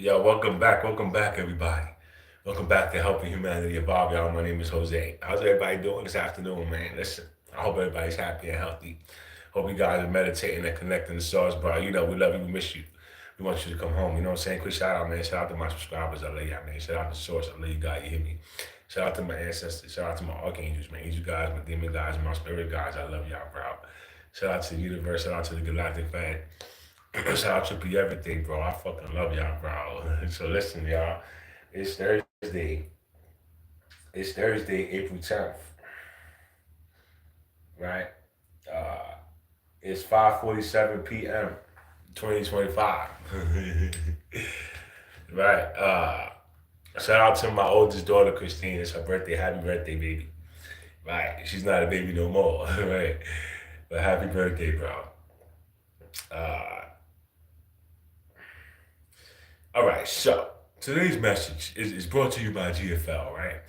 Yo, welcome back, everybody. Welcome back to Helping Humanity Evolve, y'all. My name is Jose. How's everybody doing this afternoon, man? Listen, I hope everybody's happy and healthy. Hope you guys are meditating and connecting the stars, bro. You know, we love you, we miss you. We want you to come home. You know what I'm saying? Quick shout out, man. Shout out to my subscribers. I love y'all, man. Shout out to Source. I love you guys. You hear me? Shout out to my ancestors. Shout out to my archangels, man. Angel guys, my demon guys, my spirit guys. I love y'all, bro. Shout out to the universe. Shout out to the galactic fan. Shout out to be everything, bro. I fucking love y'all, bro. So listen, y'all. It's Thursday. It's Thursday, April 10th, right? Uh, it's 5:47 p.m. 2025. Right. Shout out to my oldest daughter, Christine. It's her birthday. Happy birthday, baby. Right. She's not a baby no more. Right. But happy birthday, bro. Uh, all right. So today's message is brought to you by GFL, right?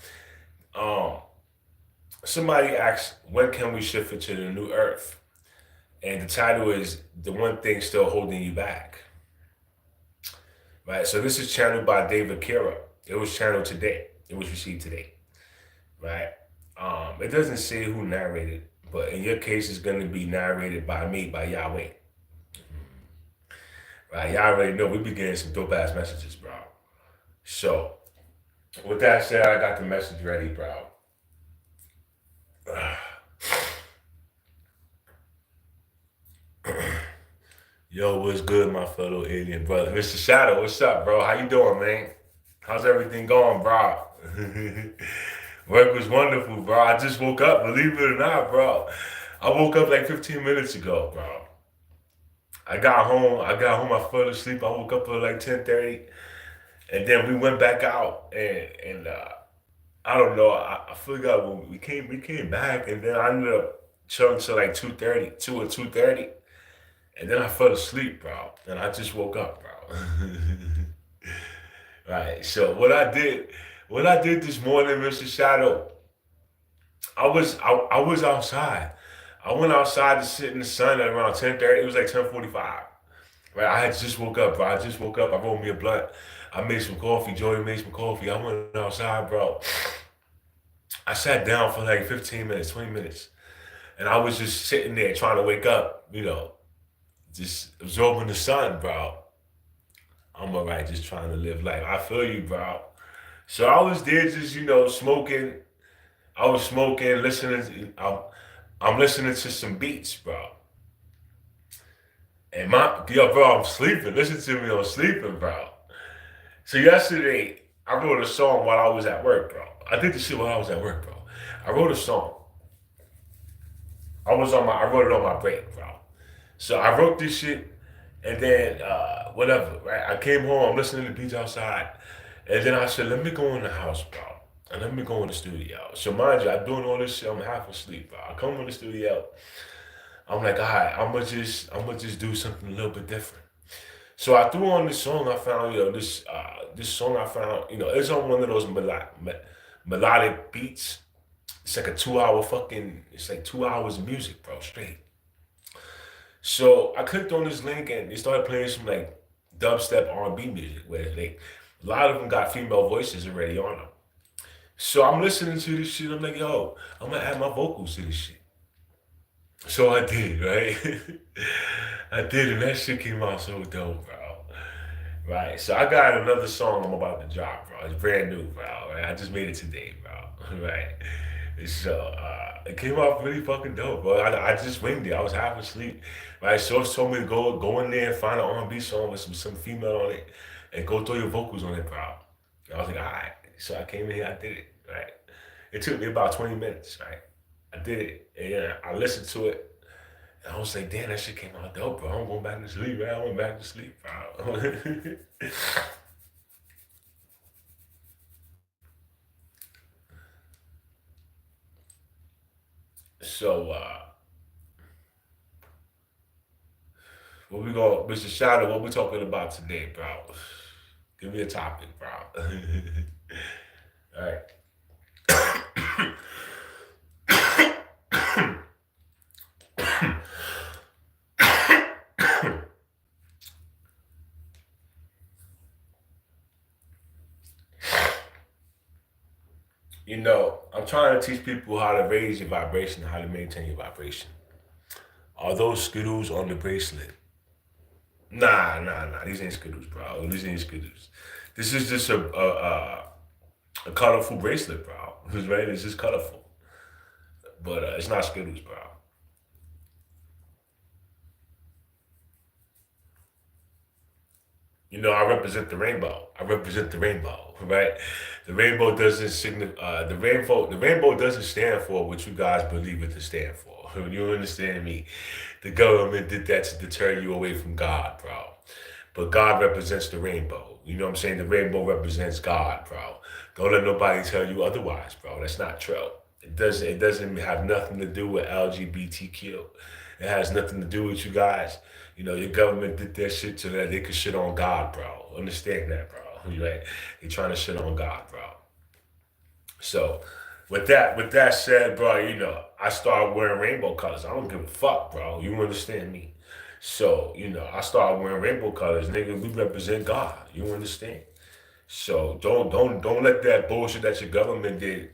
Um, Somebody asked, when can we shift into the new earth? And the title is The One Thing Still Holding You Back. Right? So this is channeled by David Kira. It was channeled today. It was received today. Right? It doesn't say who narrated, but in your case, it's going to be narrated by me, by Yahweh. Right? Y'all already know we be getting some dope ass messages, bro. So, with that said, I got the message ready, bro. Yo, what's good, my fellow alien brother? Mr. Shadow, what's up, bro? How you doing, man? How's everything going, bro? Work was wonderful, bro. I just woke up, believe it or not, bro. I woke up like 15 minutes ago, bro. I fell asleep. I woke up at like 10:30, and then we went back out, and I don't know. I forgot when we came back, and then I ended up chilling till like 2:30, 2 or 2:30. And then I fell asleep, bro. And I just woke up, bro. Right. So what I did this morning, Mr. Shadow, I was outside. I went outside to sit in the sun at around 10:30. It was like 10:45. Right. I had just woke up, bro. I just woke up. I rolled me a blunt. I made some coffee. Joey made some coffee. I went outside, bro. I sat down for like 15 minutes, 20 minutes. And I was just sitting there trying to wake up, just absorbing the sun, bro. I'm alright, just trying to live life. I feel you, bro. So I was there, just smoking. I was smoking, listening. I'm listening to some beats, bro. And bro, I'm sleeping. Listen to me, I'm sleeping, bro. So yesterday, I wrote a song while I was at work, bro. I did this shit while I was at work, bro. I wrote a song. I wrote it on my break, bro. So I wrote this shit, and then whatever, right? I came home, I'm listening to the beats outside, and then I said, let me go in the house, bro, and let me go in the studio. So mind you, I'm doing all this shit, I'm half asleep, bro. I come in the studio, I'm like, all right, I'm gonna just do something a little bit different. So I threw on this song I found, this song I found, it's on one of those melodic beats. It's like a 2 hour it's like 2 hours of music, bro, straight. So I clicked on this link and they started playing some like dubstep R&B music where like a lot of them got female voices already on them. So I'm listening to this shit. I'm like, yo, I'm gonna add my vocals to this shit. So I did, right? I did, and that shit came out so dope, bro. Right. So I got another song I'm about to drop, bro. It's brand new, bro. Right? I just made it today, bro. Right. So it came out really fucking dope, bro. I just winged it. I was half asleep. Right. Source told me to go in there and find an R&B song with some female on it and go throw your vocals on it, bro. And I was like, all right. So I came in here, I did it. Right. It took me about 20 minutes. Right. I did it, and I listened to it. And I was like, damn, that shit came out dope, bro. I'm going back to sleep, man. I went back to sleep, bro. So, Mr. Shadow, what we talking about today, bro? Give me a topic, bro. All right. I'm trying to teach people how to raise your vibration, how to maintain your vibration. Are those Skittles on the bracelet? Nah, nah, nah. These ain't Skittles, bro. These ain't Skittles. This is just a colorful bracelet, bro. Right? It's just colorful, but it's not Skittles, bro. I represent the rainbow. I represent the rainbow, right? The rainbow doesn't signify the rainbow doesn't stand for what you guys believe it to stand for. You understand me? The government did that to deter you away from God, bro. But God represents the rainbow. You know what I'm saying? The rainbow represents God, bro. Don't let nobody tell you otherwise, bro. That's not true. It doesn't have nothing to do with LGBTQ. It has nothing to do with you guys. Your government did that shit so that they could shit on God, bro. Understand that, bro. Right? They trying to shit on God, bro. So with that said, bro, I started wearing rainbow colors. I don't give a fuck, bro. You understand me? So, I started wearing rainbow colors, nigga. We represent God. You understand? So don't let that bullshit that your government did,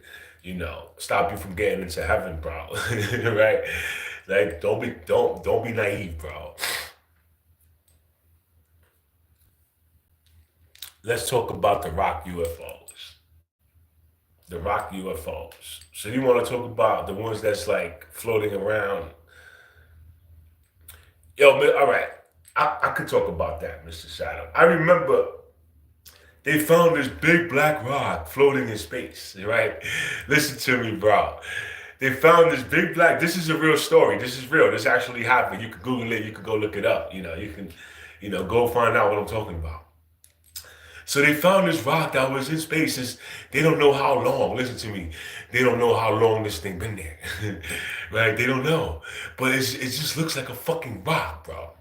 stop you from getting into heaven, bro. Right? Like don't be naive, bro. Let's talk about the rock UFOs. The rock UFOs. So you want to talk about the ones that's like floating around? Yo, man, all right. I could talk about that, Mr. Shadow. I remember they found this big black rock floating in space, right? Listen to me, bro. They found this big black. This is a real story. This is real. This actually happened. You can Google it. You can go look it up. You can, go find out what I'm talking about. So they found this rock that was in space. They don't know how long. Listen to me. They don't know how long this thing been there, right? They don't know, but it just looks like a fucking rock, bro.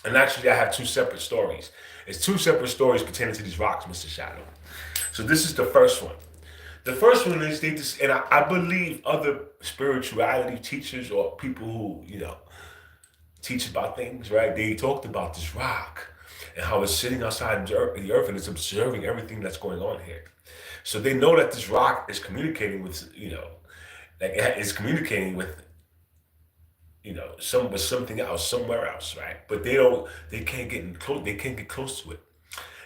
And actually, I have two separate stories. It's two separate stories pertaining to these rocks, Mr. Shadow. So this is the first one. The first one is they just, and I believe other spirituality teachers or people who, teach about things, right? They talked about this rock and how it's sitting outside the earth and it's observing everything that's going on here. So they know that this rock is communicating with, like it's communicating with, with something else, somewhere else, right? But they can't get close, they can't get close to it.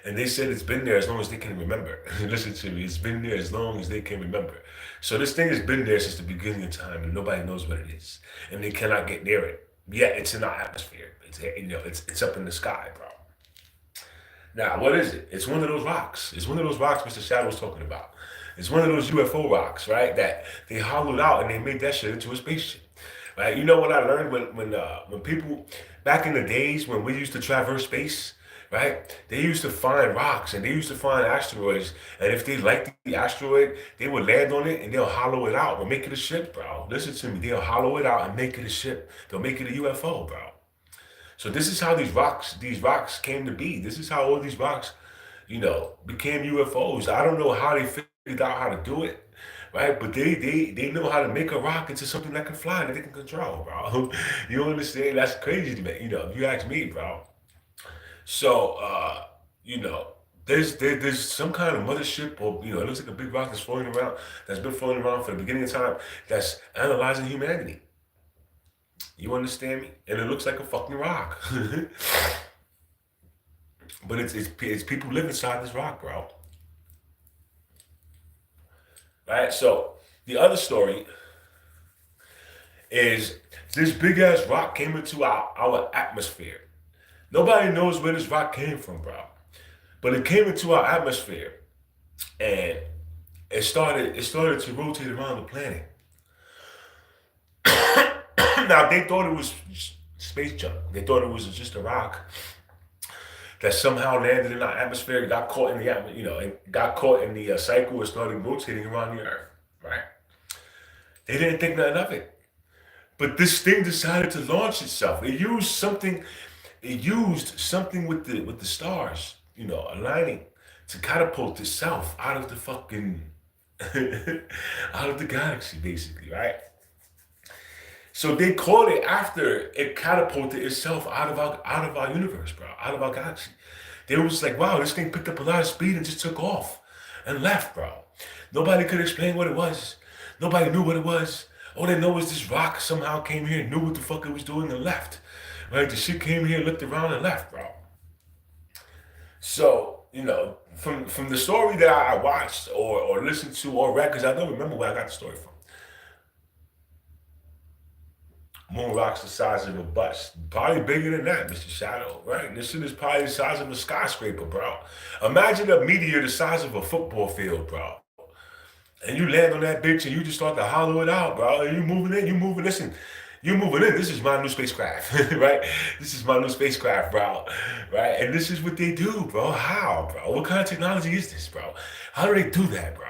And they said it's been there as long as they can remember. Listen to me, it's been there as long as they can remember. So this thing has been there since the beginning of time, and nobody knows what it is, and they cannot get near it. Yet it's in our atmosphere. It's up in the sky, bro. Now, what is it? It's one of those rocks. It's one of those rocks Mr. Shadow was talking about. It's one of those UFO rocks, right? That they hollowed out and they made that shit into a spaceship. Right? You know what I learned when people back in the days when we used to traverse space, right? They used to find rocks and they used to find asteroids, and if they liked the asteroid, they would land on it and they'll hollow it out or make it a ship, bro. Listen to me, they'll hollow it out and make it a ship. They'll make it a UFO, bro. So this is how these rocks came to be. This is how all these rocks, became UFOs. I don't know how they figured out how to do it, right? But they know how to make a rock into something that can fly that they can control, bro. You understand? That's crazy to me. If you ask me, bro. So you know, there's some kind of mothership, or it looks like a big rock that's floating around, that's been floating around for the beginning of time, that's analyzing humanity. You understand me? And it looks like a fucking rock. But it's people live inside this rock, bro. Right? So the other story is this big ass rock came into our atmosphere. Nobody knows where this rock came from, bro. But it came into our atmosphere and it started to rotate around the planet. Now they thought it was space junk. They thought it was just a rock that somehow landed in our atmosphere, got caught in the and got caught in the cycle and started rotating around the Earth. Right? They didn't think nothing of it. But this thing decided to launch itself. It used something. It used something with the stars, aligning to catapult itself out of the fucking out of the galaxy, basically, right? So they called it after it catapulted itself out of our universe, bro, out of our galaxy. They was like, wow, this thing picked up a lot of speed and just took off and left, bro. Nobody could explain what it was. Nobody knew what it was. All they know is this rock somehow came here and knew what the fuck it was doing and left. Right? The shit came here, looked around and left, bro. So, from the story that I watched or listened to or read, because I don't remember where I got the story from. Moon rocks the size of a bus. Probably bigger than that, Mr. Shadow, right? This shit is probably the size of a skyscraper, bro. Imagine a meteor the size of a football field, bro. And you land on that bitch and you just start to hollow it out, bro. And you moving in, you moving, listen, you moving in. This is my new spacecraft, right? This is my new spacecraft, bro. Right? And this is what they do, bro. How, bro? What kind of technology is this, bro? How do they do that, bro?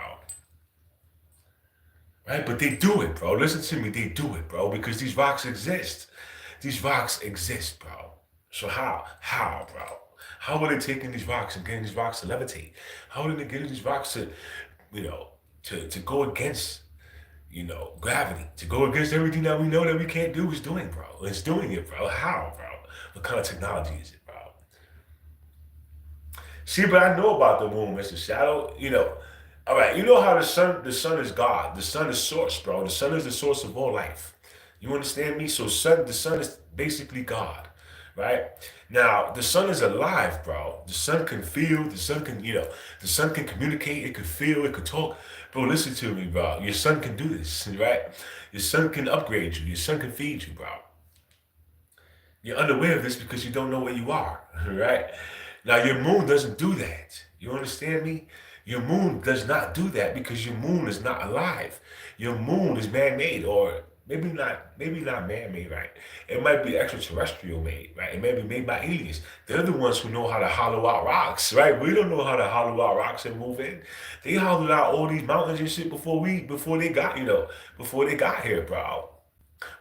Right? But they do it, bro. Listen to me, they do it, bro, because these rocks exist. These rocks exist, bro. So how? How, bro? How are they taking these rocks and getting these rocks to levitate? How are they getting these rocks to, to go against, gravity, to go against everything that we know that we can't do is doing, bro. It's doing it, bro. How, bro? What kind of technology is it, bro? See, but I know about the moon, Mr. Shadow. All right, you know how the sun is God. The sun is source, bro. The sun is the source of all life. You understand me? So the sun is basically God, right? Now, the sun is alive, bro. The sun can feel, the sun can communicate, it can feel, it can talk. Bro, listen to me, bro. Your son can do this, right? Your son can upgrade you. Your son can feed you, bro. You're unaware of this because you don't know where you are, right? Now, your moon doesn't do that. You understand me? Your moon does not do that because your moon is not alive. Your moon is man-made, or maybe not man-made, right? It might be extraterrestrial made, right? It may be made by aliens. They're the ones who know how to hollow out rocks, right? We don't know how to hollow out rocks and move in. They hollowed out all these mountains and shit before they got here, bro.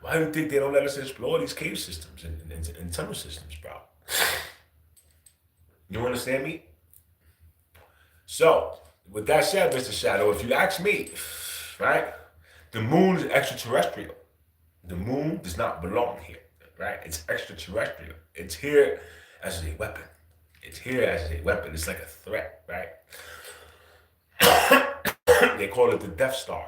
Why do you think they don't let us explore these cave systems and tunnel systems, bro? You understand me? So, with that said, Mr. Shadow, if you ask me, right, the moon is extraterrestrial. The moon does not belong here, right? It's extraterrestrial. It's here as a weapon. It's here as a weapon. It's like a threat, right? They call it the Death Star.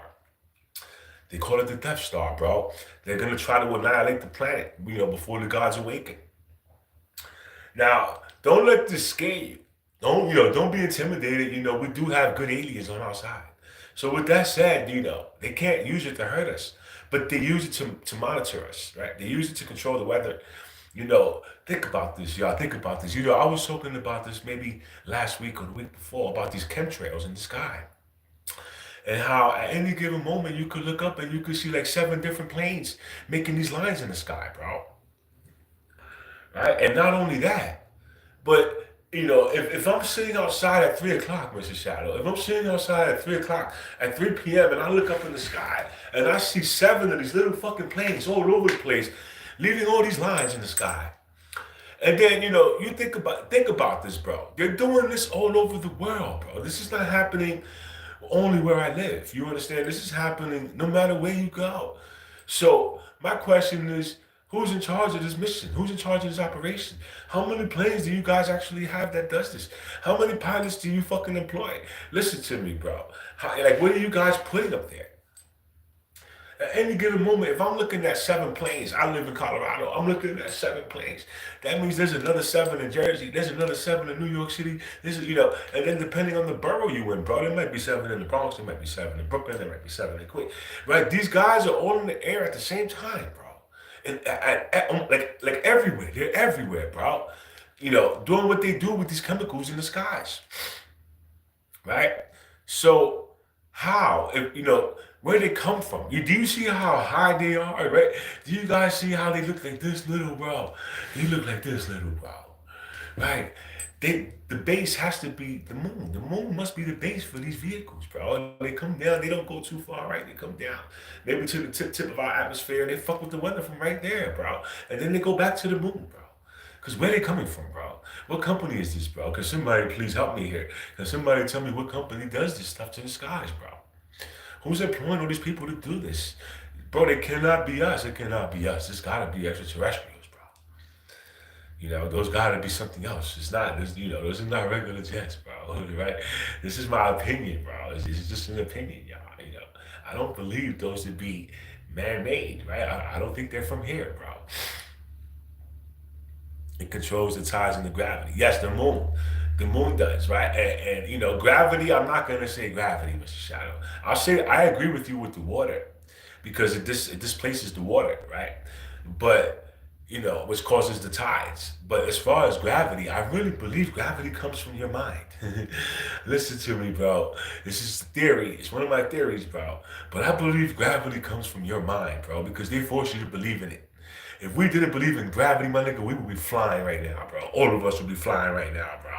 They call it the Death Star, bro. They're going to try to annihilate the planet, before the gods awaken. Now, don't let this scare you. Don't be intimidated. We do have good aliens on our side. So with that said, they can't use it to hurt us, but they use it to monitor us, right? They use it to control the weather. Think about this, y'all. Think about this. I was talking about this maybe last week or the week before about these chemtrails in the sky. And how at any given moment you could look up and you could see like 7 different planes making these lines in the sky, bro. Right? And not only that, but if I'm sitting outside at 3 o'clock, Mr. Shadow, if I'm sitting outside at 3 o'clock, at 3 p.m., and I look up in the sky, and I see 7 of these little fucking planes all over the place, leaving all these lines in the sky. And then, you think about this, bro. They're doing this all over the world, bro. This is not happening only where I live. You understand? This is happening no matter where you go. So my question is, who's in charge of this mission? Who's in charge of this operation? How many planes do you guys actually have that does this? How many pilots do you fucking employ? Listen to me, bro. What are you guys putting up there? At any given moment, if I'm looking at 7 planes, I live in Colorado, I'm looking at 7 planes. That means there's another 7 in Jersey, there's another 7 in New York City, and then depending on the borough you in, bro, there might be 7 in the Bronx, there might be 7 in Brooklyn, there might be 7 in Queens, right? These guys are all in the air at the same time, bro. And like everywhere, they're everywhere, bro. Doing what they do with these chemicals in the skies, right? So how, where they come from? Do you see how high they are, right? Do you guys see how they look like this little, bro? They look like this little, bro, right? The base has to be the moon. The moon must be the base for these vehicles, bro. They come down, they don't go too far, right? They come down, maybe to the tip of our atmosphere, and they fuck with the weather from right there, bro. And then they go back to the moon, bro. Because where they coming from, bro? What company is this, bro? Can somebody please help me here? Can somebody tell me what company does this stuff to the skies, bro? Who's employing all these people to do this? Bro, it cannot be us. It cannot be us. It's gotta be extraterrestrials, bro. Those gotta be something else. It's not, those are not regular jets, bro. Right? This is my opinion, bro. It's just an opinion, y'all. I don't believe those to be man-made, right? I don't think they're from here, bro. It controls the tides and the gravity. Yes, the moon. The moon does, right? And gravity, I'm not going to say gravity, Mr. Shadow. I'll say I agree with you with the water because it displaces the water, right? But, which causes the tides. But as far as gravity, I really believe gravity comes from your mind. Listen to me, bro. This is theory. It's one of my theories, bro. But I believe gravity comes from your mind, bro, because they force you to believe in it. If we didn't believe in gravity, my nigga, we would be flying right now, bro. All of us would be flying right now, bro.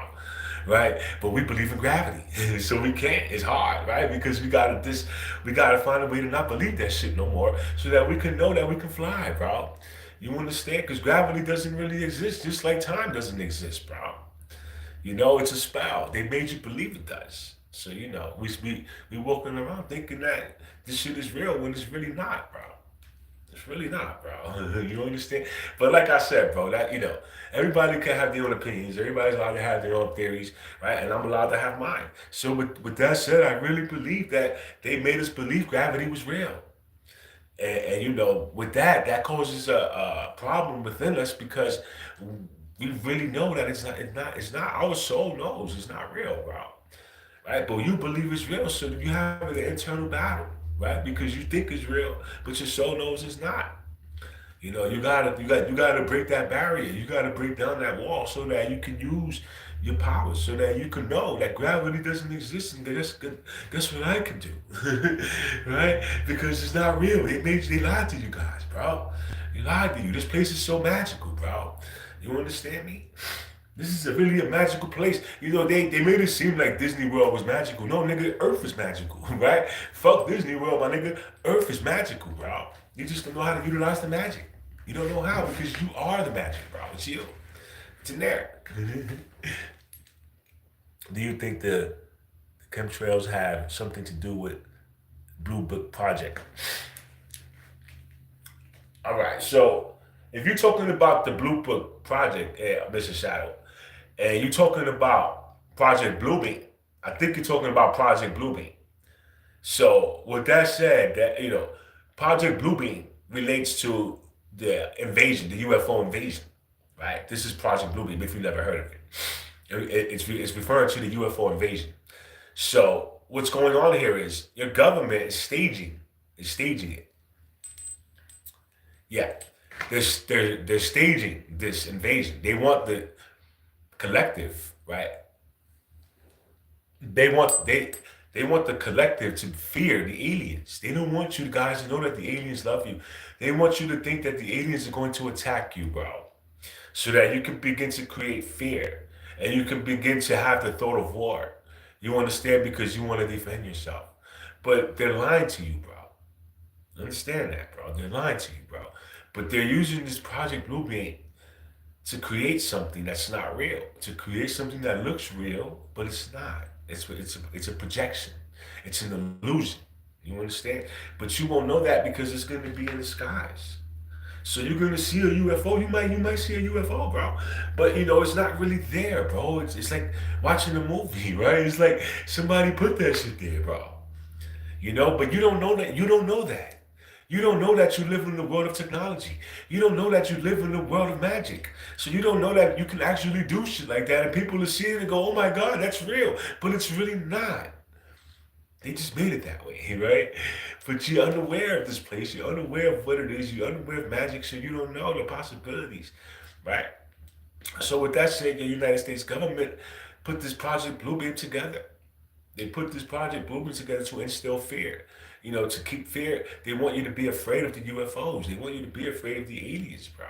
Right? But we believe in gravity. So we can't. It's hard, right? Because we gotta find a way to not believe that shit no more so that we can know that we can fly, bro. You understand? Because gravity doesn't really exist, just like time doesn't exist, bro. It's a spell. They made you believe it does. So, we walking around thinking that this shit is real when it's really not, bro. It's really not, bro. You understand? But like I said, bro, everybody can have their own opinions. Everybody's allowed to have their own theories, right? And I'm allowed to have mine. So with that said, I really believe that they made us believe gravity was real. And with that causes a problem within us because we really know that it's not, our soul knows it's not real, bro. Right? But you believe it's real, so you have an internal battle, right? Because you think it's real, but your soul knows it's not. You gotta break that barrier. You gotta break down that wall so that you can use your powers, so that you can know that gravity doesn't exist, and guess what I can do, right? Because it's not real. They lied to you guys, bro. They lied to you. This place is so magical, bro. You understand me? This is really a magical place. They made it seem like Disney World was magical. No, nigga, Earth is magical, right? Fuck Disney World, my nigga. Earth is magical, bro. You just don't know how to utilize the magic. You don't know how because you are the magic, bro. It's you. It's in there. Do you think the chemtrails have something to do with Blue Book Project? All right, so if you're talking about the Blue Book Project, Mr. Shadow, and you're talking about Project Bluebeam, I think you're talking about Project Bluebeam. So with that said, Project Bluebeam relates to the invasion, the UFO invasion, right? This is Project Bluebeam, if you've never heard of it. It's referring to the UFO invasion. So what's going on here is your government is staging it. Yeah, they're staging this invasion. They want the collective, right? They want the collective to fear the aliens. They don't want you guys to know that the aliens love you. They want you to think that the aliens are going to attack you, bro. So that you can begin to create fear. And you can begin to have the thought of war. You understand? Because you want to defend yourself. But they're lying to you, bro. Understand that, bro. They're lying to you, bro. But they're using this Project Bluebeam to create something that's not real. To create something that looks real, but it's not. It's a projection. It's an illusion. You understand? But you won't know that because it's going to be in the skies. So you're gonna see a UFO. You might see a UFO, bro. But it's not really there, bro. It's like watching a movie, right? It's like somebody put that shit there, bro. But you don't know that. You don't know that. You don't know that you live in the world of technology. You don't know that you live in the world of magic. So you don't know that you can actually do shit like that, and people are seeing it and go, "Oh my God, that's real," but it's really not. They just made it that way, right? But you're unaware of this place. You're unaware of what it is. You're unaware of magic, so you don't know the possibilities, right? So with that said, the United States government put this Project Bluebeam together. They put this Project Bluebeam together to instill fear. To keep fear. They want you to be afraid of the UFOs. They want you to be afraid of the aliens, bro.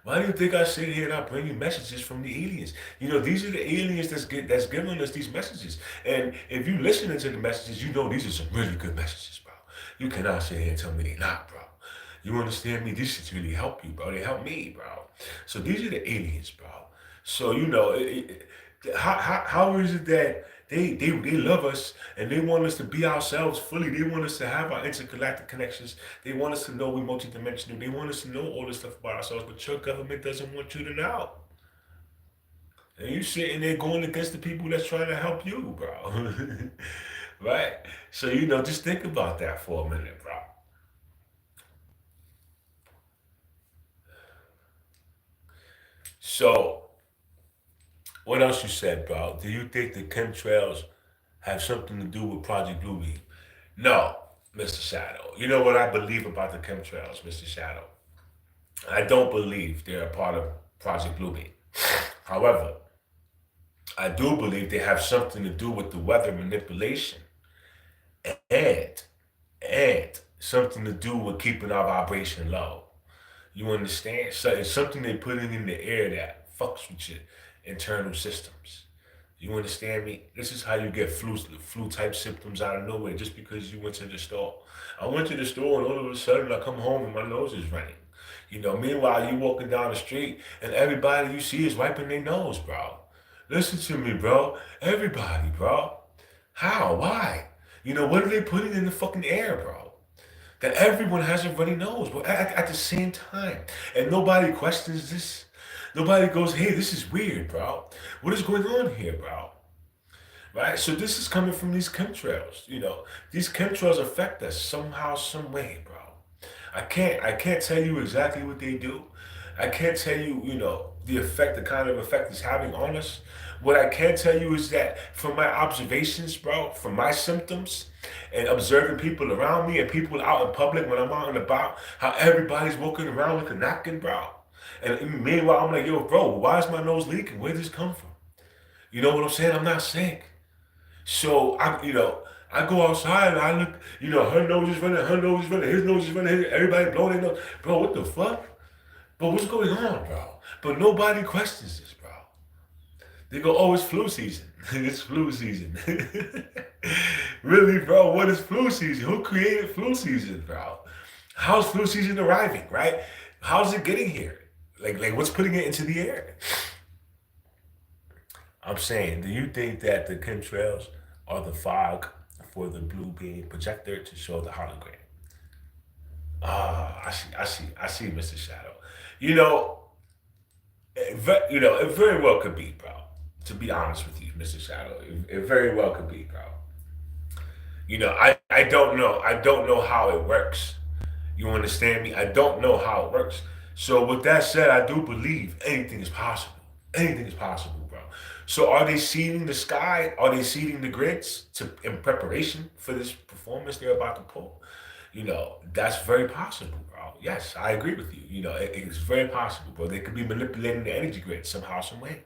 Why do you think I sit here and I bring you messages from the aliens? These are the aliens that's giving us these messages. And if you listening to the messages, these are some really good messages, bro. You cannot sit here and tell me they're not, bro. You understand me? These shits really help you, bro. They help me, bro. So these are the aliens, bro. So how is it that they love us and they want us to be ourselves fully? They want us to have our intergalactic connections. They want us to know we're multidimensional. They want us to know all this stuff about ourselves, but your government doesn't want you to know. And you sitting there going against the people that's trying to help you, bro. Right? So, just think about that for a minute, bro. So, what else you said, bro? Do you think the chemtrails have something to do with Project Bluebeam? No, Mr. Shadow. You know what I believe about the chemtrails, Mr. Shadow? I don't believe they're a part of Project Bluebeam. However, I do believe they have something to do with the weather manipulation and something to do with keeping our vibration low. You understand? So it's something they're putting in the air that fucks with your internal systems. You understand me? This is how you get flu type symptoms out of nowhere just because you went to the store. I went to the store and all of a sudden I come home and my nose is running. Meanwhile you walking down the street and everybody you see is wiping their nose, bro. Listen to me, bro. Everybody, bro. How? Why? What are they putting in the fucking air, bro? That everyone has a runny nose, but at the same time. And nobody questions this. Nobody goes, hey, this is weird, bro. What is going on here, bro? Right? So this is coming from these chemtrails. These chemtrails affect us somehow, some way, bro. I can't tell you exactly what they do. I can't tell you, the kind of effect it's having on us. What I can tell you is that from my observations, bro, from my symptoms and observing people around me and people out in public when I'm out and about, how everybody's walking around with a napkin, bro. And meanwhile, I'm like, yo, bro, why is my nose leaking? Where did this come from? You know what I'm saying? I'm not sick. So I go outside and I look, her nose is running, his nose is running, everybody blowing their nose. Bro, what the fuck? Bro, what's going on, bro? But nobody questions this, bro. They go, oh, it's flu season. It's flu season. Really, bro, what is flu season? Who created flu season, bro? How's flu season arriving, right? How's it getting here? Like what's putting it into the air? I'm saying, do you think that the chemtrails are the fog for the blue beam projector to show the hologram? I see, Mr. Shadow. You know, it very well could be, bro. To be honest with you, Mr. Shadow, it very well could be, bro. I don't know. I don't know how it works. You understand me? I don't know how it works. So with that said, I do believe anything is possible. Anything is possible, bro. So are they seeding the sky? Are they seeding the grids in preparation for this performance they're about to pull? That's very possible, bro. Yes, I agree with you. It's very possible, bro. They could be manipulating the energy grid somehow, some way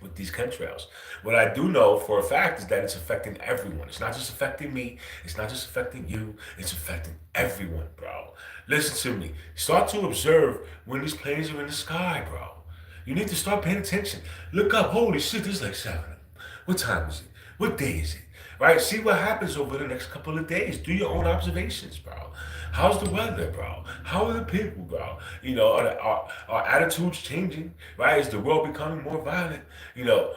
with these chemtrails. What I do know for a fact is that it's affecting everyone. It's not just affecting me. It's not just affecting you. It's affecting everyone, bro. Listen to me. Start to observe when these planes are in the sky, bro. You need to start paying attention. Look up. Holy shit, there's like seven of them. What time is it? What day is it? Right? See what happens over the next couple of days. Do your own observations, bro. How's the weather, bro? How are the people, bro? Are attitudes changing? Right? Is the world becoming more violent?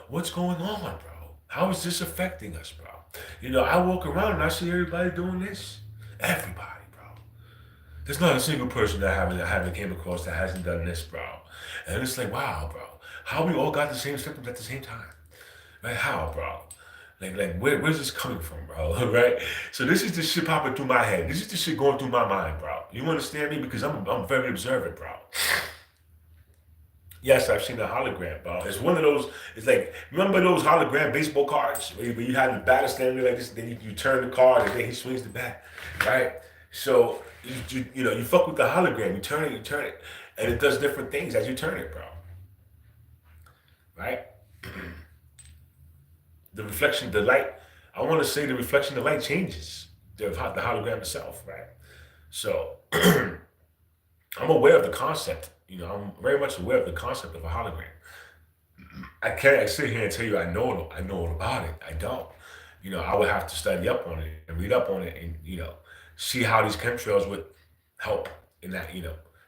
What's going on, bro? How is this affecting us, bro? I walk around and I see everybody doing this. Everybody, bro. There's not a single person that I haven't came across that hasn't done this, bro. And it's like, wow, bro. How we all got the same symptoms at the same time? Like how, bro? Like where's this coming from, bro? Right? So this is the shit popping through my head. This is the shit going through my mind, bro. You understand me? Because I'm very observant, bro. Yes, I've seen a hologram, bro. It's one of those. It's like remember those hologram baseball cards where you have the batter standing like this, then you turn the card, and then he swings the bat, right? So you fuck with the hologram. You turn it, and it does different things as you turn it, bro. Right? The reflection, the light. I want to say the reflection, the light changes the hologram itself, right? So I'm aware of the concept. I'm very much aware of the concept of a hologram. I can't sit here and tell you I know all about it. I don't. I would have to study up on it and read up on it and see how these chemtrails would help in that.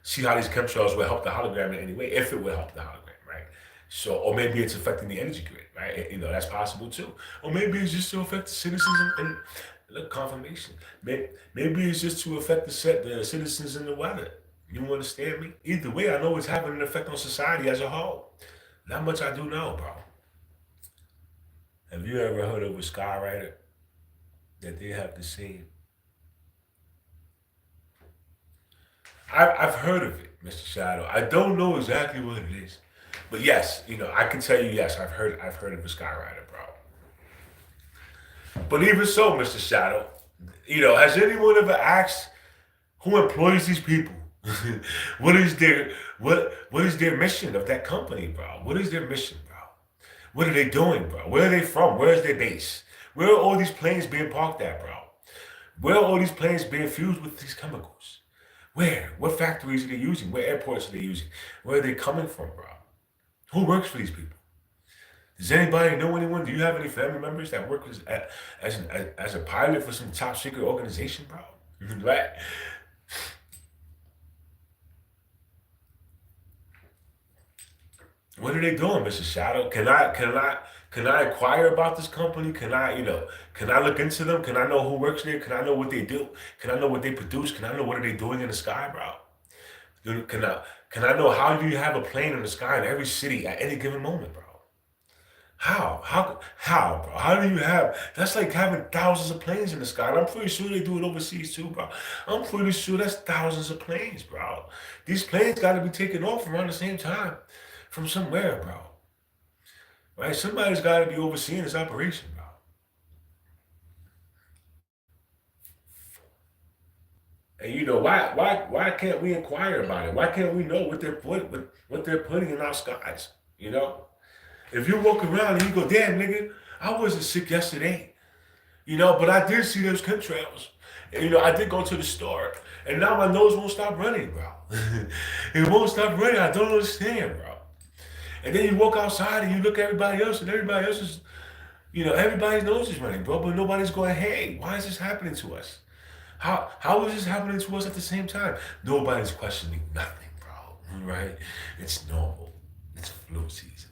See how these chemtrails will help the hologram in any way, if it will help the hologram, right? So, or maybe it's affecting the energy grid, right? That's possible too. Or maybe it's just to affect the citizens and look, confirmation. Maybe it's just to affect the citizens and the weather. You understand me? Either way, I know it's having an effect on society as a whole, Not much I do know, bro. Have you ever heard of a skywriter that they have the same? I've heard of it, Mr. Shadow. I don't know exactly what it is, but yes, I can tell you yes. I've heard of a skywriter, bro. But even so, Mr. Shadow, has anyone ever asked who employs these people? what is their what is their mission of that company, bro? What is their mission, bro? What are they doing, bro? Where are they from? Where is their base? Where are all these planes being parked at, bro? Where are all these planes being fused with these chemicals? Where? What factories are they using? What airports are they using? Where are they coming from, bro? Who works for these people? Does anybody know anyone? Do you have any family members that work as a pilot for some top secret organization, bro? Right? What are they doing, Mr. Shadow? Can I inquire about this company? Can I look into them? Can I know who works there? Can I know what they do? Can I know what they produce? Can I know what are they doing in the sky, bro? Can I know how do you have a plane in the sky in every city at any given moment, bro? How, bro? How do you have? That's like having thousands of planes in the sky. And I'm pretty sure they do it overseas too, bro. I'm pretty sure that's thousands of planes, bro. These planes got to be taking off around the same time from somewhere, bro. Right? Somebody's got to be overseeing this operation, bro. And why can't we inquire about it? Why can't we know what they're putting in our skies? You know, if you walk around and you go, damn nigga, I wasn't sick yesterday. But I did see those chemtrails. And, I did go to the store, and now my nose won't stop running, bro. It won't stop running. I don't understand, bro. And then you walk outside and you look at everybody else, and everybody else is, everybody's nose is running, bro. But nobody's going, hey, why is this happening to us? How is this happening to us at the same time? Nobody's questioning nothing, bro. Right? It's normal. It's flu season.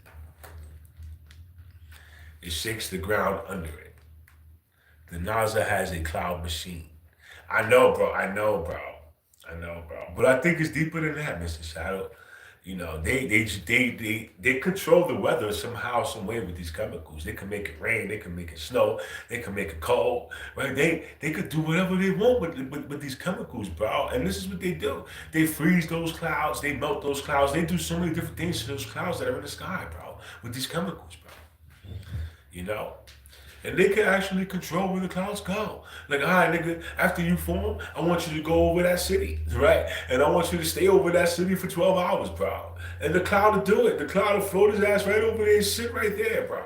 It shakes the ground under it. The NASA has a cloud machine. I know, bro. I know, bro. I know, bro. But I think it's deeper than that, Mr. Shadow. They control the weather somehow, some way with these chemicals. They can make it rain. They can make it snow. They can make it cold. Right? They could do whatever they want with these chemicals, bro. And this is what they do. They freeze those clouds. They melt those clouds. They do so many different things to those clouds that are in the sky, bro. With these chemicals, bro. You know. And they can actually control where the clouds go. Like, all right, nigga, after you form, I want you to go over that city, right? And I want you to stay over that city for 12 hours, bro. And the cloud will do it. The cloud will float his ass right over there and sit right there, bro.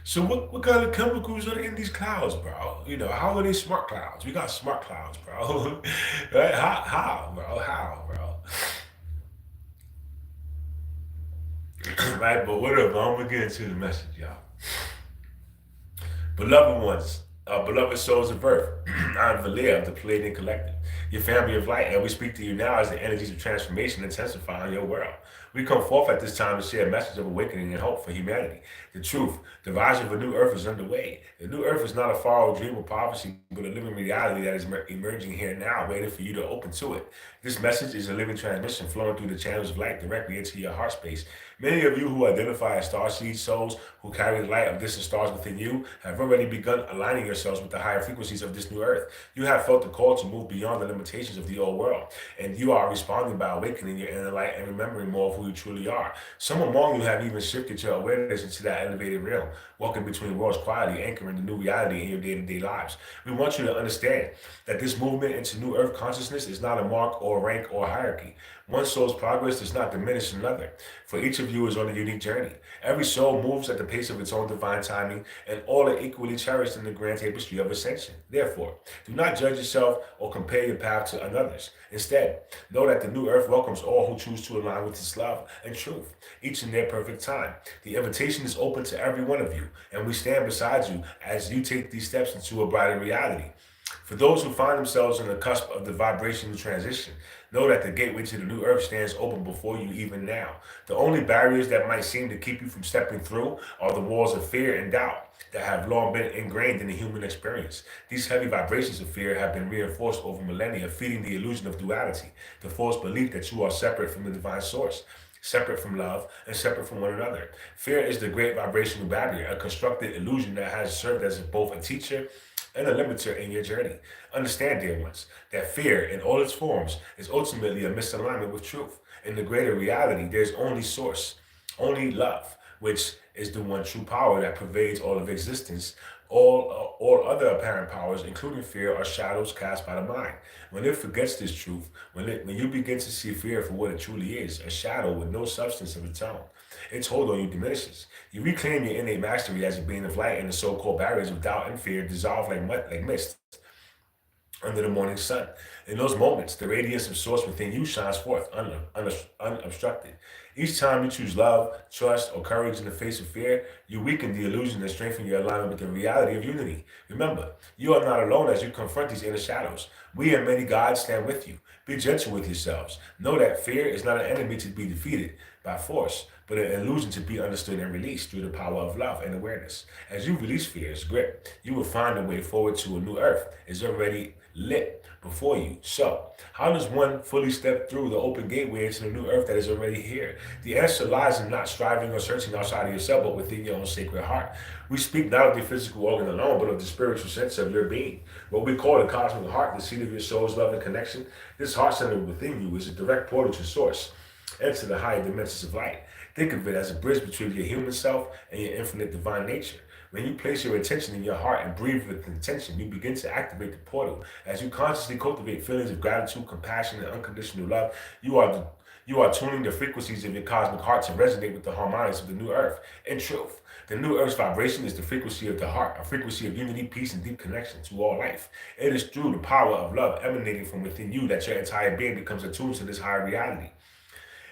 So what kind of chemicals are in these clouds, bro? How are they smart clouds? We got smart clouds, bro. Right? How, bro? How, bro? Right, but whatever. I'm gonna get into the message, y'all. Beloved ones, beloved souls of earth, I'm Valia of the Palladian Collective, your family of light, and we speak to you now as the energies of transformation intensify in your world. We come forth at this time to share a message of awakening and hope for humanity. The truth, the rise of a new earth is underway. The new earth is not a far-off dream of prophecy, but a living reality that is emerging here now, waiting for you to open to it. This message is a living transmission flowing through the channels of light directly into your heart space. Many of you who identify as starseed souls who carry the light of distant stars within you have already begun aligning yourselves with the higher frequencies of this new earth. You have felt the call to move beyond the limitations of the old world, and you are responding by awakening your inner light and remembering more of who you truly are. Some among you have even shifted your awareness into that elevated realm, walking between worlds quietly, anchoring the new reality in your day-to-day lives. We want you to understand that this movement into new earth consciousness is not a mark or rank or hierarchy. One soul's progress does not diminish another, for each of you is on a unique journey. Every soul moves at the pace of its own divine timing, and all are equally cherished in the grand tapestry of ascension. Therefore, do not judge yourself or compare your path to another's. Instead, know that the new earth welcomes all who choose to align with its love and truth, each in their perfect time. The invitation is open to every one of you, and we stand beside you as you take these steps into a brighter reality. For those who find themselves on the cusp of the vibrational transition, know that the gateway to the new earth stands open before you even now. The only barriers that might seem to keep you from stepping through are the walls of fear and doubt that have long been ingrained in the human experience. These heavy vibrations of fear have been reinforced over millennia, feeding the illusion of duality, the false belief that you are separate from the divine source. separate from love and separate from one another. Fear is the great vibrational barrier, a constructed illusion that has served as both a teacher and a limiter in your journey. Understand, dear ones, that fear in all its forms is ultimately a misalignment with truth. In the greater reality, there's only source, only love, which is the one true power that pervades all of existence. All other apparent powers, including fear, are shadows cast by the mind. When it forgets this truth, when you begin to see fear for what it truly is, a shadow with no substance of its own, its hold on you diminishes. You reclaim your innate mastery as a being of light, and the so-called barriers of doubt and fear dissolve like mist under the morning sun. In those moments, the radiance of source within you shines forth unobstructed. Each time you choose love, trust, or courage in the face of fear, you weaken the illusion and strengthen your alignment with the reality of unity. Remember, you are not alone as you confront these inner shadows. We and many gods stand with you. Be gentle with yourselves. Know that fear is not an enemy to be defeated by force, but an illusion to be understood and released through the power of love and awareness. As you release fear's grip, you will find a way forward to a new earth. It's already lit before you. So, how does one fully step through the open gateway into the new earth that is already here? The answer lies in not striving or searching outside of yourself, but within your own sacred heart. We speak not of the physical organ alone, but of the spiritual sense of your being. What we call the cosmic heart, the seat of your soul's love and connection. This heart center within you is a direct portal to source and to the higher dimensions of light. Think of it as a bridge between your human self and your infinite divine nature. When you place your attention in your heart and breathe with intention, you begin to activate the portal. As you consciously cultivate feelings of gratitude, compassion, and unconditional love, you are tuning the frequencies of your cosmic heart to resonate with the harmonics of the new earth. In truth, the new earth's vibration is the frequency of the heart, a frequency of unity, peace, and deep connection to all life. It is through the power of love emanating from within you that your entire being becomes attuned to this higher reality.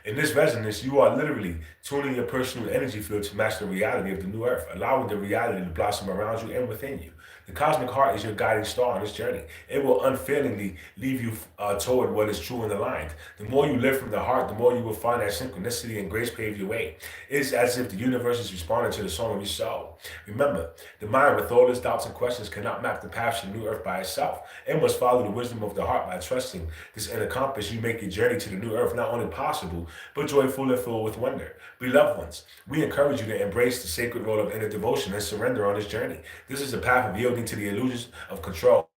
In this resonance, you are literally tuning your personal energy field to match the reality of the new earth, allowing the reality to blossom around you and within you. The cosmic heart is your guiding star on this journey. It will unfailingly lead you toward what is true and aligned. The more you live from the heart, the more you will find that synchronicity and grace pave your way. It is as if the universe is responding to the song of your soul. Remember, the mind with all its doubts and questions cannot map the path to the new earth by itself. It must follow the wisdom of the heart by trusting this inner compass. You make your journey to the new earth not only possible, but joyful and filled with wonder. Beloved ones, we encourage you to embrace the sacred role of inner devotion and surrender on this journey. This is a path of yielding to the illusions of control,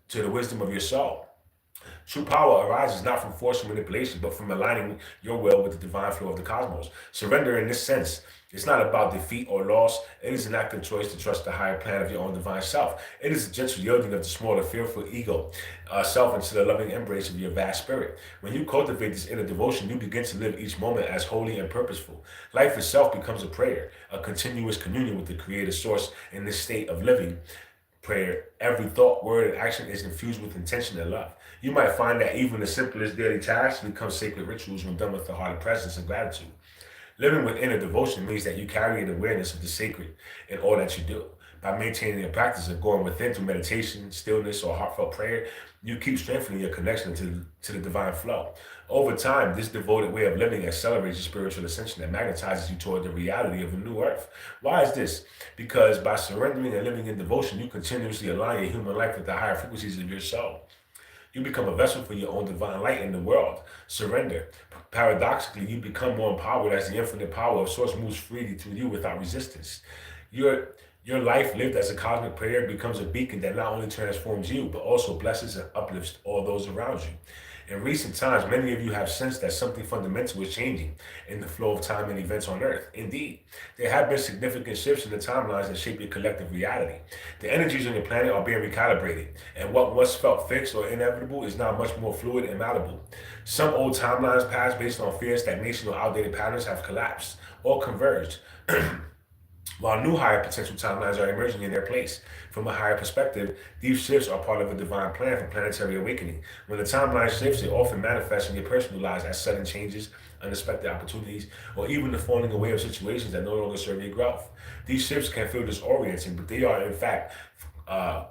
to the wisdom of your soul. True power arises not from force or manipulation, but from aligning your will with the divine flow of the cosmos. Surrender in this sense is not about defeat or loss. It is an active choice to trust the higher plan of your own divine self. It is a gentle yielding of the smaller, fearful ego self into the loving embrace of your vast spirit. When you cultivate this inner devotion, you begin to live each moment as holy and purposeful. Life itself becomes a prayer, a continuous communion with the Creator Source. In this state of living prayer, every thought, word, and action is infused with intention and love. You might find that even the simplest daily tasks become sacred rituals when done with the heart of presence and gratitude. Living with inner devotion means that you carry an awareness of the sacred in all that you do. By maintaining a practice of going within through meditation, stillness, or heartfelt prayer, you keep strengthening your connection to the divine flow. Over time, this devoted way of living accelerates your spiritual ascension and magnetizes you toward the reality of a new earth. Why is this? Because by surrendering and living in devotion, you continuously align your human life with the higher frequencies of your soul. You become a vessel for your own divine light in the world. Surrender. Paradoxically, you become more empowered as the infinite power of Source moves freely through you without resistance. Your life lived as a cosmic prayer becomes a beacon that not only transforms you, but also blesses and uplifts all those around you. In recent times, many of you have sensed that something fundamental is changing in the flow of time and events on Earth. Indeed, there have been significant shifts in the timelines that shape your collective reality. The energies on your planet are being recalibrated, and what once felt fixed or inevitable is now much more fluid and malleable. Some old timelines passed based on fear, stagnation, or outdated patterns have collapsed or converged. While new higher potential timelines are emerging in their place. From a higher perspective, these shifts are part of a divine plan for planetary awakening. When the timeline shifts, it often manifests in your personal lives as sudden changes, unexpected opportunities, or even the falling away of situations that no longer serve your growth. These shifts can feel disorienting, but they are in fact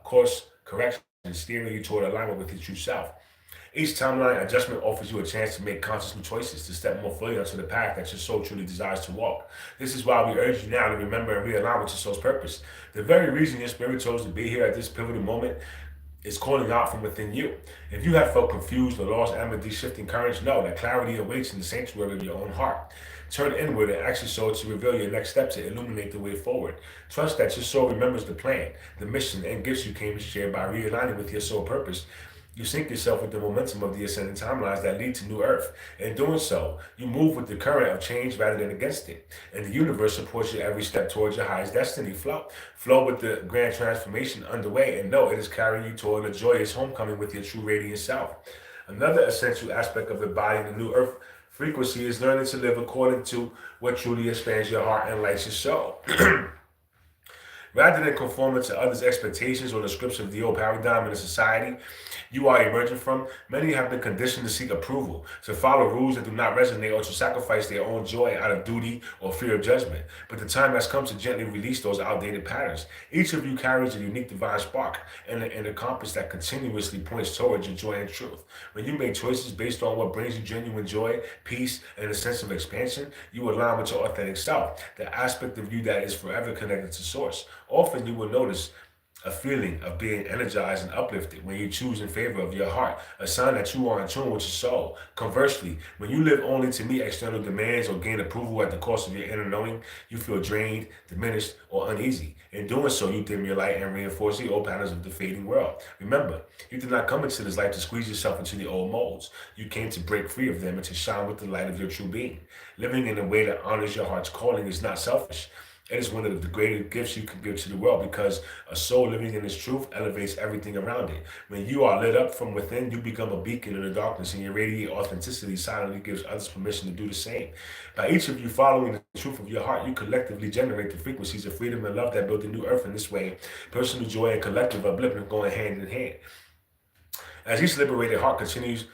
course corrections steering you toward alignment with your true self. Each timeline adjustment offers you a chance to make conscious new choices, to step more fully onto the path that your soul truly desires to walk. This is why we urge you now to remember and realign with your soul's purpose. The very reason your spirit chose to be here at this pivotal moment is calling out from within you. If you have felt confused or lost amid these shifting currents, know that clarity awaits in the sanctuary of your own heart. Turn inward and ask your soul to reveal your next step to illuminate the way forward. Trust that your soul remembers the plan, the mission, and gifts you came to share. By realigning with your soul purpose, you sync yourself with the momentum of the ascending timelines that lead to new earth. In doing so, you move with the current of change rather than against it. And the universe supports your every step towards your highest destiny. Flow with the grand transformation underway and know it is carrying you toward a joyous homecoming with your true radiant self. Another essential aspect of embodying the new earth frequency is learning to live according to what truly expands your heart and lights your soul. Rather than conforming to others' expectations or the scripts of the old paradigm in a society you are emerging from, many have been conditioned to seek approval, to follow rules that do not resonate, or to sacrifice their own joy out of duty or fear of judgment. But the time has come to gently release those outdated patterns. Each of you carries a unique divine spark and a compass that continuously points towards your joy and truth. When you make choices based on what brings you genuine joy, peace, and a sense of expansion, you align with your authentic self, the aspect of you that is forever connected to Source. Often you will notice a feeling of being energized and uplifted when you choose in favor of your heart, a sign that you are in tune with your soul. Conversely, when you live only to meet external demands or gain approval at the cost of your inner knowing, you feel drained, diminished, or uneasy. In doing so, you dim your light and reinforce the old patterns of the fading world. Remember, you did not come into this life to squeeze yourself into the old molds. You came to break free of them and to shine with the light of your true being. Living in a way that honors your heart's calling is not selfish. It is one of the greatest gifts you can give to the world because a soul living in its truth elevates everything around it. When you are lit up from within, you become a beacon in the darkness, and your radiant authenticity silently gives others permission to do the same. By each of you following the truth of your heart, you collectively generate the frequencies of freedom and love that build a new earth. In this way, personal joy and collective upliftment going hand in hand. As each liberated heart continues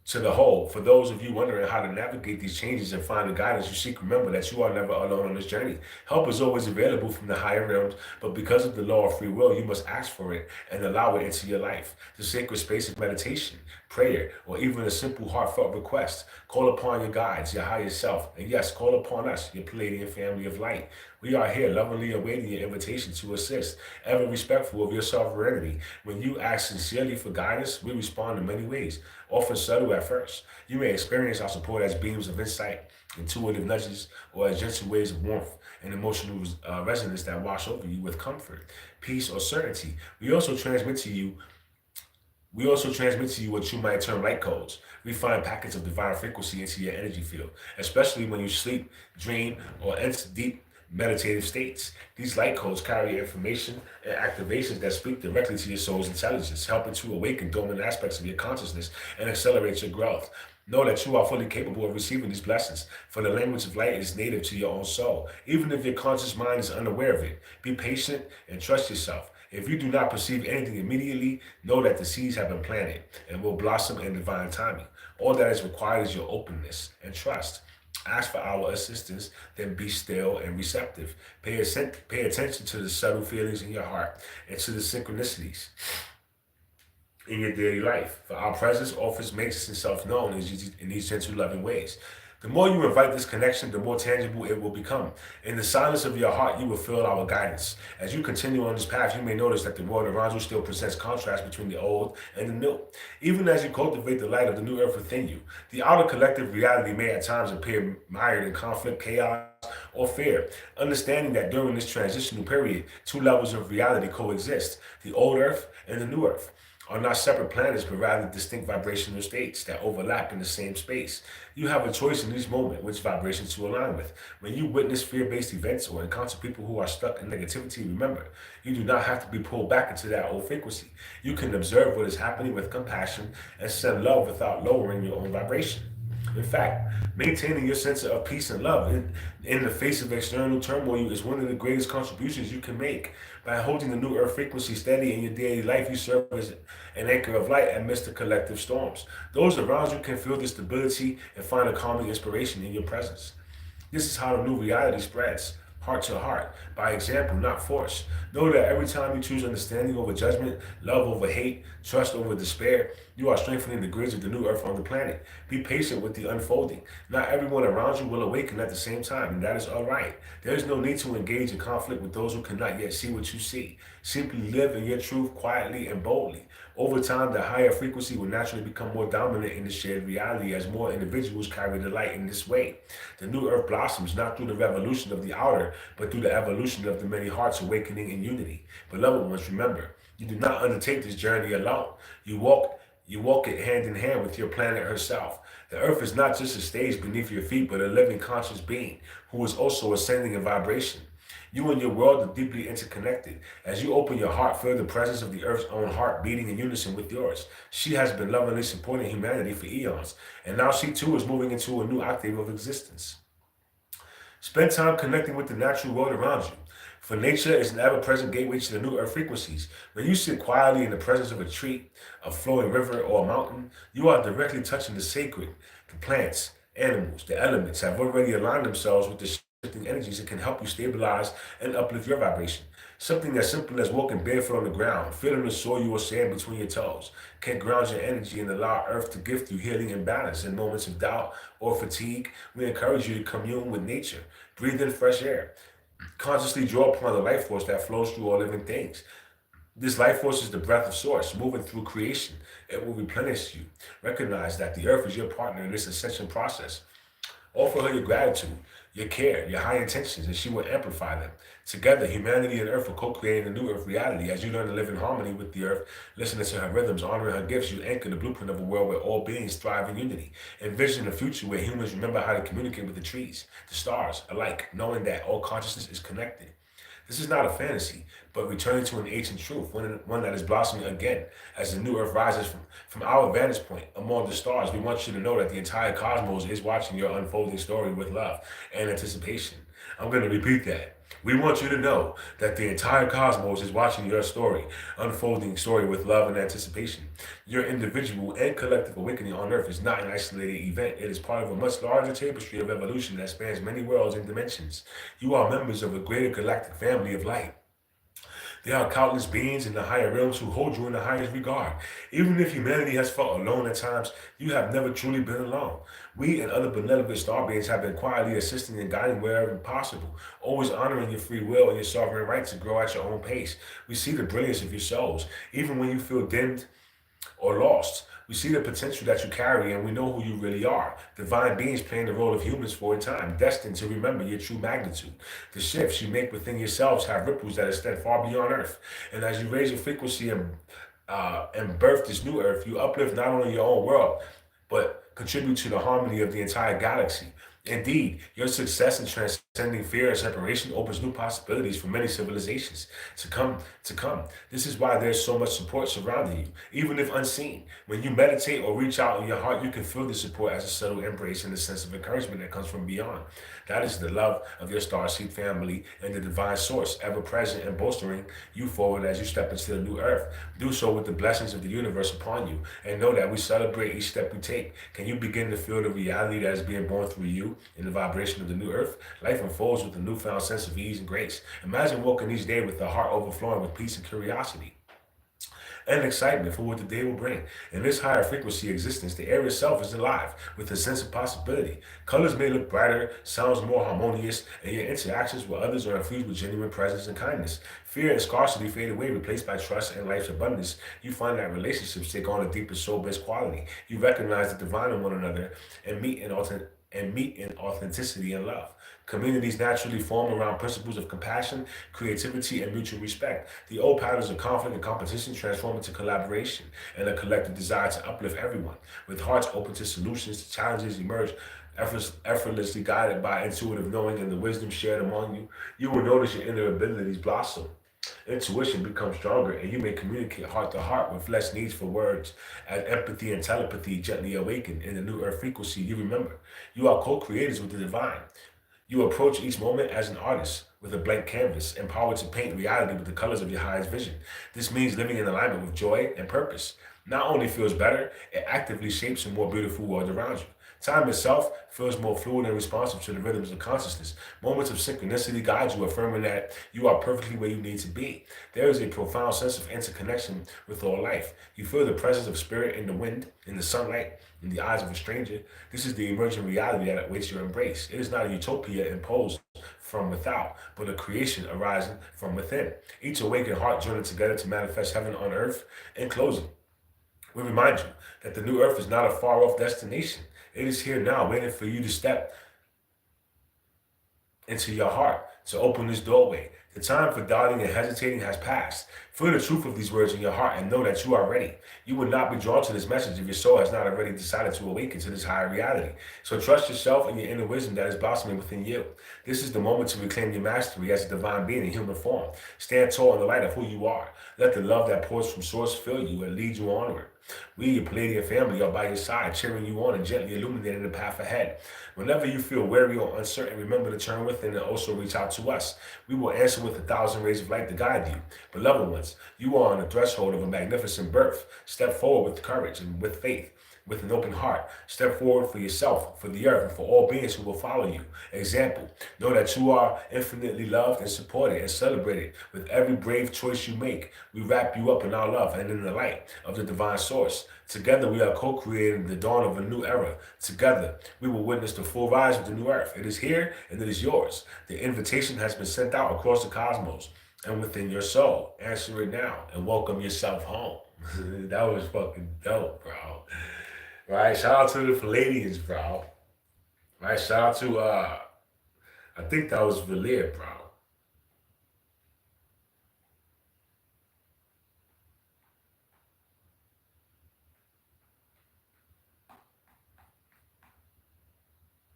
to the whole. For those of you wondering how to navigate these changes and find the guidance you seek, remember that you are never alone on this journey. Help is always available from the higher realms, but because of the law of free will, you must ask for it and allow it into your life. The sacred space of meditation, prayer, or even a simple heartfelt request. Call upon your guides, your higher self, and yes, call upon us, your Palladian family of light. We are here lovingly awaiting your invitation to assist, ever respectful of your sovereignty. When you ask sincerely for guidance, we respond in many ways, often subtle at first. You may experience our support as beams of insight, intuitive nudges, or as gentle waves of warmth and emotional resonance that wash over you with comfort, peace, or certainty. We also transmit to you what you might term light codes. We find packets of divine frequency into your energy field, especially when you sleep, dream, or enter deep meditative states. These light codes carry information and activations that speak directly to your soul's intelligence, helping to awaken dormant aspects of your consciousness and accelerate your growth. Know that you are fully capable of receiving these blessings, for the language of light is native to your own soul, even if your conscious mind is unaware of it. Be patient and trust yourself. If you do not perceive anything immediately, know that the seeds have been planted and will blossom in divine timing. All that is required is your openness and trust. Ask for our assistance, then be still and receptive. Pay attention to the subtle feelings in your heart and to the synchronicities in your daily life. For our presence offers makes itself known in these gentle, loving ways. The more you invite this connection, the more tangible it will become. In the silence of your heart, you will feel our guidance. As you continue on this path, you may notice that the world around you still presents contrast between the old and the new. Even as you cultivate the light of the new earth within you, the outer collective reality may at times appear mired in conflict, chaos, or fear. Understanding that during this transitional period, two levels of reality coexist, the old earth and the new earth are not separate planets, but rather distinct vibrational states that overlap in the same space. You have a choice in each moment which vibrations to align with. When you witness fear-based events or encounter people who are stuck in negativity, remember, you do not have to be pulled back into that old frequency. You can observe what is happening with compassion and send love without lowering your own vibration. In fact, maintaining your sense of peace and love in the face of external turmoil is one of the greatest contributions you can make. By holding the new earth frequency steady in your daily life, you serve as an anchor of light amidst the collective storms. Those around you can feel the stability and find a calming inspiration in your presence. This is how the new reality spreads, heart to heart, by example, not force. Know that every time you choose understanding over judgment, love over hate, trust over despair, You are strengthening the grids of the new earth on the planet. Be patient with the unfolding. Not everyone around you will awaken at the same time, and that is all right. There is no need to engage in conflict with those who cannot yet see what you see. Simply live in your truth quietly and boldly. Over time, the higher frequency will naturally become more dominant in the shared reality as more individuals carry the light in this way. The new earth blossoms not through the revolution of the outer, but through the evolution of the many hearts awakening in unity. Beloved ones, remember, you do not undertake this journey alone. You walk it hand in hand with your planet herself. The earth is not just a stage beneath your feet, but a living conscious being who is also ascending in vibration. You and your world are deeply interconnected. As you open your heart, feel the presence of the earth's own heart beating in unison with yours. She has been lovingly supporting humanity for eons, and now she too is moving into a new octave of existence. Spend time connecting with the natural world around you. For nature is an ever-present gateway to the new earth frequencies. When you sit quietly in the presence of a tree, a flowing river, or a mountain, you are directly touching the sacred. The plants, animals, the elements have already aligned themselves with the shifting energies that can help you stabilize and uplift your vibration. Something as simple as walking barefoot on the ground, feeling the soil or sand between your toes, can ground your energy and allow Earth to gift you healing and balance in moments of doubt or fatigue. We encourage you to commune with nature, breathe in fresh air, consciously draw upon the life force that flows through all living things. This life force is the breath of source, moving through creation. It will replenish you. Recognize that the earth is your partner in this ascension process. Offer her your gratitude, your care, your high intentions, and she will amplify them. Together, humanity and earth are co-creating a new earth reality. As you learn to live in harmony with the earth, listening to her rhythms, honoring her gifts, you anchor the blueprint of a world where all beings thrive in unity. Envision a future where humans remember how to communicate with the trees, the stars, alike, knowing that all consciousness is connected. This is not a fantasy, but returning to an ancient truth, one that is blossoming again. As the new earth rises from our vantage point among the stars, we want you to know that the entire cosmos is watching your unfolding story with love and anticipation. I'm going to repeat that. We want you to know that the entire cosmos is watching your story, unfolding story with love and anticipation. Your individual and collective awakening on Earth is not an isolated event. It is part of a much larger tapestry of evolution that spans many worlds and dimensions. You are members of a greater galactic family of light. There are countless beings in the higher realms who hold you in the highest regard. Even if humanity has felt alone at times, you have never truly been alone. We and other benevolent star beings have been quietly assisting and guiding wherever possible, always honoring your free will and your sovereign right to grow at your own pace. We see the brilliance of your souls, even when you feel dimmed or lost. We see the potential that you carry and we know who you really are. Divine beings playing the role of humans for a time, destined to remember your true magnitude. The shifts you make within yourselves have ripples that extend far beyond Earth. And as you raise your frequency and birth this new Earth, you uplift not only your own world, but contribute to the harmony of the entire galaxy. Indeed, your success in transcending fear and separation opens new possibilities for many civilizations to come. To come. This is why there's so much support surrounding you, even if unseen. When you meditate or reach out in your heart, you can feel the support as a subtle embrace and a sense of encouragement that comes from beyond. That is the love of your starseed family and the divine source, ever present and bolstering you forward as you step into the new earth. Do so with the blessings of the universe upon you, and know that we celebrate each step we take. Can you begin to feel the reality that is being born through you in the vibration of the new earth? Life unfolds with a newfound sense of ease and grace. Imagine walking each day with a heart overflowing with peace and curiosity and excitement for what the day will bring. In this higher frequency existence, the air itself is alive with a sense of possibility. Colors may look brighter, sounds more harmonious, and your interactions with others are infused with genuine presence and kindness. Fear and scarcity fade away, replaced by trust and life's abundance. You find that relationships take on a deeper soul-based quality. You recognize the divine in one another and meet in authenticity and love. Communities naturally form around principles of compassion, creativity, and mutual respect. The old patterns of conflict and competition transform into collaboration and a collective desire to uplift everyone. With hearts open to solutions, challenges emerge effortlessly guided by intuitive knowing and the wisdom shared among you. You will notice your inner abilities blossom. Intuition becomes stronger, and you may communicate heart to heart with less needs for words. As empathy and telepathy gently awaken in the new earth frequency, you remember you are co-creators with the divine. You approach each moment as an artist with a blank canvas, empowered to paint reality with the colors of your highest vision. This means living in alignment with joy and purpose. Not only feels better, it actively shapes a more beautiful world around you. Time itself feels more fluid and responsive to the rhythms of consciousness. Moments of synchronicity guide you, affirming that you are perfectly where you need to be. There is a profound sense of interconnection with all life. You feel the presence of spirit in the wind, in the sunlight, in the eyes of a stranger. This is the emergent reality that awaits your embrace. It is not a utopia imposed from without, but a creation arising from within. Each awakened heart joining together to manifest heaven on earth. In closing, we remind you that the new earth is not a far off destination. It is here now, waiting for you to step into your heart to open this doorway. The time for doubting and hesitating has passed. Feel the truth of these words in your heart and know that you are ready. You will not be drawn to this message if your soul has not already decided to awaken to this higher reality. So trust yourself and your inner wisdom that is blossoming within you. This is the moment to reclaim your mastery as a divine being in human form. Stand tall in the light of who you are. Let the love that pours from source fill you and lead you onward. We, your Palladian family, are by your side, cheering you on and gently illuminating the path ahead. Whenever you feel weary or uncertain, remember to turn within and also reach out to us. We will answer with 1,000 rays of light to guide you. Beloved ones, you are on the threshold of a magnificent birth. Step forward with courage and with faith. With an open heart, step forward for yourself, for the earth, and for all beings who will follow you. Example, know that you are infinitely loved and supported and celebrated with every brave choice you make. We wrap you up in our love and in the light of the divine source. Together we are co-creating the dawn of a new era. Together we will witness the full rise of the new earth. It is here and it is yours. The invitation has been sent out across the cosmos and within your soul. Answer it now and welcome yourself home. That was fucking dope, bro. Right, shout out to the Palladians, bro. Right, shout out to I think that was Valir, bro.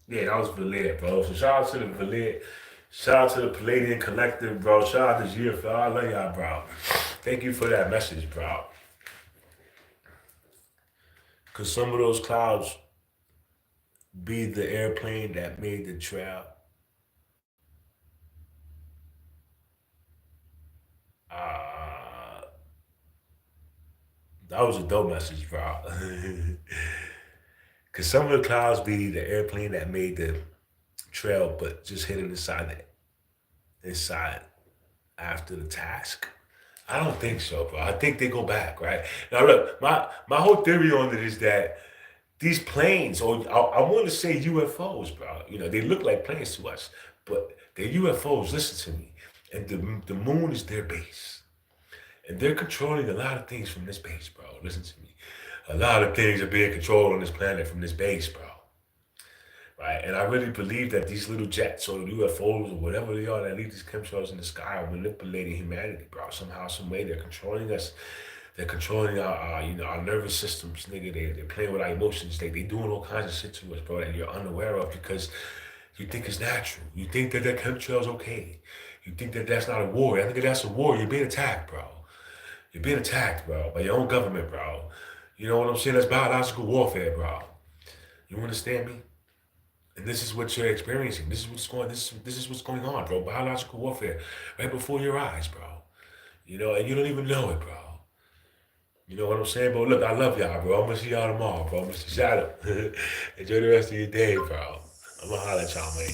Yeah, that was Valir, bro. So shout out to the Valir, shout out to the Palladian Collective, bro. Shout out to GFL. I love y'all, bro. Thank you for that message, bro. Cause some of those clouds be the airplane that made the trail. Uh, that was a dope message, bro. Cause some of the clouds be the airplane that made the trail, but just hitting inside after the task. I don't think so, bro. I think they go back, right? Now, look, my whole theory on it is that these planes, or I want to say UFOs, bro. You know, they look like planes to us, but they're UFOs. Listen to me, and the moon is their base, and they're controlling a lot of things from this base, bro. Listen to me. A lot of things are being controlled on this planet from this base, bro. Right? And I really believe that these little jets or UFOs or whatever they are that leave these chemtrails in the sky are manipulating humanity, bro. Somehow, some way, they're controlling us. They're controlling our nervous systems, nigga. They're playing with our emotions. They doing all kinds of shit to us, bro, that you're unaware of because you think it's natural. You think that chemtrail's okay. You think that that's not a war. I think that's a war. You're being attacked, bro. You're being attacked, bro, by your own government, bro. You know what I'm saying? That's biological warfare, bro. You understand me? And this is what you're experiencing. This is what's going on, bro. Biological warfare right before your eyes, bro. You know, and you don't even know it, bro. You know what I'm saying? But look, I love y'all, bro. I'm gonna see y'all tomorrow, bro. Mr. Shadow. Enjoy the rest of your day, bro. I'm gonna holler at y'all, man.